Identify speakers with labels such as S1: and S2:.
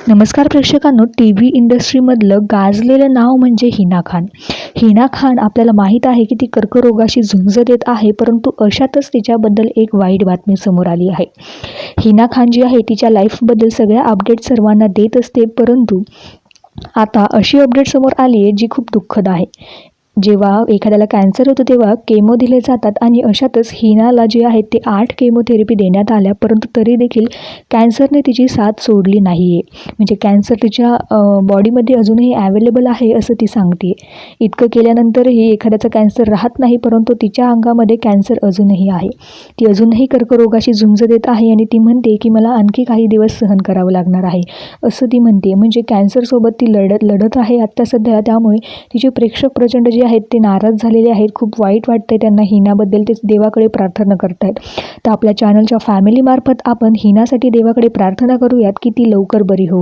S1: नमस्कार प्रेक्षकांनो, T V इंडस्ट्रीमधलं गाजलेलं नाव म्हणजे हिना खान. हिना खान आपल्याला माहीत आहे की ती कर्करोगाशी झुंज देत आहे, परंतु अशातच तिच्याबद्दल एक वाईट बातमी समोर आली आहे. हिना खान जी आहे तिच्या लाईफबद्दल सगळ्या अपडेट सर्वांना देत असते, परंतु आता अशी अपडेट समोर आली आहे जी खूप दुःखद आहे. जेव्हा एखाद्याला कॅन्सर होतो तेव्हा केमो दिले जातात आणि अशातच हिनाला जे आहे ते 8 केमोथेरपी देण्यात आल्या, परंतु तरी देखील कॅन्सरने तिची साथ सोडली नाही आहे. म्हणजे कॅन्सर तिच्या बॉडीमध्ये अजूनही अवेलेबल आहे असं ती सांगते आहे. इतकं केल्यानंतरही एखाद्याचा कॅन्सर राहत नाही, परंतु तिच्या अंगामध्ये कॅन्सर अजूनही आहे. ती अजूनही कर्करोगाशी झुंज देत आहे आणि ती म्हणते की मला आणखी काही दिवस सहन करावं लागणार आहे, असं ती म्हणते. म्हणजे कॅन्सरसोबत ती लढत आहे आत्ता सध्या. त्यामुळे तिचे प्रेक्षक प्रचंड जे आहेत ते नाराज झालेले आहेत. खूप वाईट वाटतंय त्यांना हिनाबद्दल. ते देवाकडे प्रार्थना करतायत. तर आपल्या चॅनलच्या फॅमिलीमार्फत आपण हिनासाठी देवाकडे प्रार्थना करूयात की ती लवकर बरी हो.